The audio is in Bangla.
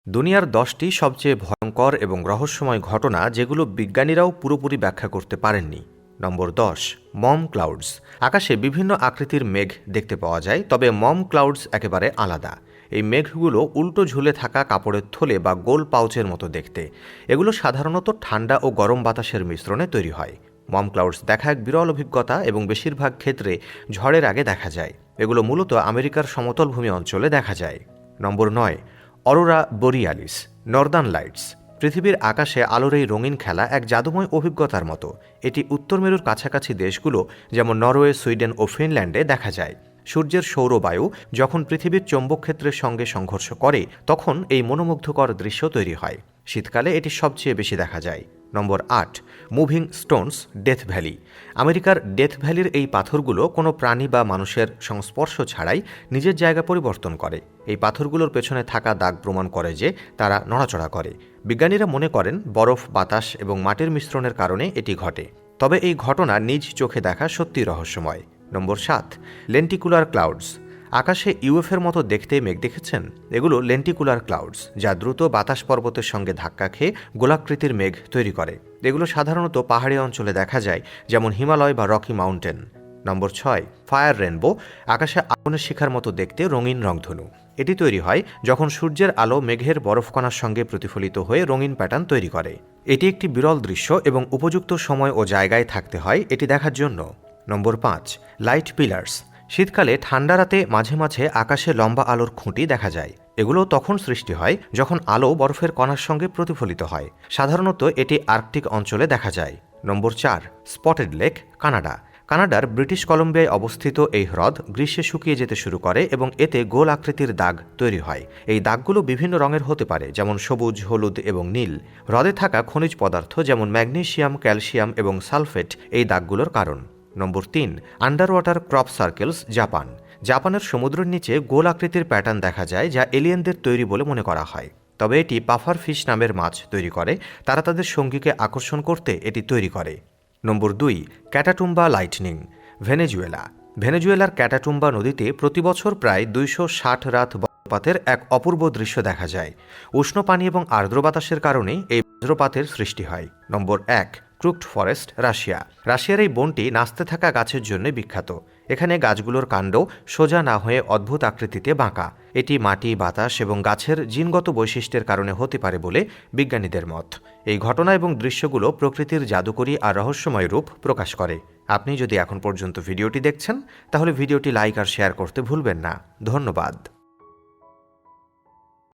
দুনিয়ার 10টি সবচেয়ে ভয়ঙ্কর এবং রহস্যময় ঘটনা যেগুলো বিজ্ঞানীরাও পুরোপুরি ব্যাখ্যা করতে পারেননি। নম্বর 10, মম ক্লাউডস। আকাশে বিভিন্ন আকৃতির মেঘ দেখতে পাওয়া যায়, তবে মম ক্লাউডস একেবারে আলাদা। এই মেঘগুলো উল্টো ঝুলে থাকা কাপড়ের থলে বা গোল পাউচের মতো দেখতে। এগুলো সাধারণত ঠান্ডা ও গরম বাতাসের মিশ্রণে তৈরি হয়। মম ক্লাউডস দেখা এক বিরল অভিজ্ঞতা এবং বেশিরভাগ ক্ষেত্রে ঝড়ের আগে দেখা যায়। এগুলো মূলত আমেরিকার সমতলভূমি অঞ্চলে দেখা যায়। নম্বর 9, অরোরা বোরিয়ালিস, নর্দার্ন লাইটস। পৃথিবীর আকাশে আলোর এই রঙিন খেলা এক জাদুময় অভিজ্ঞতার মতো। এটি উত্তর মেরুর কাছাকাছি দেশগুলো যেমন নরওয়ে, সুইডেন ও ফিনল্যান্ডে দেখা যায়। সূর্যের সৌরবায়ু যখন পৃথিবীর চৌম্বক ক্ষেত্রের সঙ্গে সংঘর্ষ করে তখন এই মনোমুগ্ধকর দৃশ্য তৈরি হয়। শীতকালে এটি সবচেয়ে বেশি দেখা যায়। নম্বর 8, মুভিং স্টোনস, ডেথ ভ্যালি। আমেরিকার ডেথ ভ্যালির এই পাথরগুলো কোনো প্রাণী বা মানুষের সংস্পর্শ ছাড়াই নিজের জায়গা পরিবর্তন করে। এই পাথরগুলোর পেছনে থাকা দাগ প্রমাণ করে যে তারা নড়াচড়া করে। বিজ্ঞানীরা মনে করেন বরফ, বাতাস এবং মাটির মিশ্রণের কারণে এটি ঘটে। তবে এই ঘটনা নিজ চোখে দেখা সত্যি রহস্যময়। নম্বর 7, লেন্টিকুলার ক্লাউডস। আকাশে ইউএফের মতো দেখতে মেঘ দেখেছেন? এগুলো লেন্টিকুলার ক্লাউডস, যা দ্রুত বাতাস পর্বতের সঙ্গে ধাক্কা খেয়ে গোলাকৃতির মেঘ তৈরি করে। এগুলো সাধারণত পাহাড়ি অঞ্চলে দেখা যায়, যেমন হিমালয় বা রকি মাউন্টেন। নম্বর 6, ফায়ার রেনবো। আকাশে আগুনের শিখার মতো দেখতে রঙিন রংধনু। এটি তৈরি হয় যখন সূর্যের আলো মেঘের বরফকণার সঙ্গে প্রতিফলিত হয়ে রঙিন প্যাটার্ন তৈরি করে। এটি একটি বিরল দৃশ্য এবং উপযুক্ত সময় ও জায়গায় থাকতে হয় এটি দেখার জন্য। নম্বর 5, লাইট পিলার্স। শীতকালে ঠান্ডা রাতে মাঝে মাঝে আকাশে লম্বা আলোর খুঁটি দেখা যায়। এগুলো তখন সৃষ্টি হয় যখন আলো বরফের কণার সঙ্গে প্রতিফলিত হয়। সাধারণত এটি আর্কটিক অঞ্চলে দেখা যায়। নম্বর 4, স্পটেড লেক, কানাডা। কানাডার ব্রিটিশ কলম্বিয়ায় অবস্থিত এই হ্রদ গ্রীষ্মে শুকিয়ে যেতে শুরু করে এবং এতে গোল আকৃতির দাগ তৈরি হয়। এই দাগগুলো বিভিন্ন রঙের হতে পারে, যেমন সবুজ, হলুদ এবং নীল। হ্রদে থাকা খনিজ পদার্থ যেমন ম্যাগনেসিয়াম, ক্যালসিয়াম এবং সালফেট এই দাগগুলোর কারণ। নম্বর 3, under water crop circles, Japan. জাপানের সমুদ্রের নিচে গোল আকৃতির প্যাটার্ন দেখা যায়, যা এলিয়েনদের তৈরি বলে মনে করা হয়। তবে এটি পাফার ফিশ নামের মাছ তৈরি করে। তারা তাদের সঙ্গীকে আকর্ষণ করতে এটি তৈরি করে। নম্বর 2, ক্যাটাটুম্বা লাইটনিং, ভেনেজুয়েলা। ভেনেজুয়েলার ক্যাটাটুম্বা নদীতে প্রতি বছর প্রায় 260 রাত বজ্রপাতের এক অপূর্ব দৃশ্য দেখা যায়। উষ্ণ পানি এবং আর্দ্র বাতাসের কারণে এই বজ্রপাতের সৃষ্টি হয়। নম্বর 1, ক্রুকড ফরেস্ট, রাশিয়া। রাশিয়ার এই বনটি নাচতে থাকা গাছের জন্য বিখ্যাত। এখানে গাছগুলোর কাণ্ড সোজা না হয়ে অদ্ভুত আকৃতিতে বাঁকা। এটি মাটি, বাতাস এবং গাছের জিনগত বৈশিষ্ট্যের কারণে হতে পারে বলে বিজ্ঞানীদের মত। এই ঘটনা এবং দৃশ্যগুলো প্রকৃতির জাদুকরী আর রহস্যময় রূপ প্রকাশ করে। আপনি যদি এখন পর্যন্ত ভিডিওটি দেখছেন তাহলে ভিডিওটি লাইক আর শেয়ার করতে ভুলবেন না। ধন্যবাদ।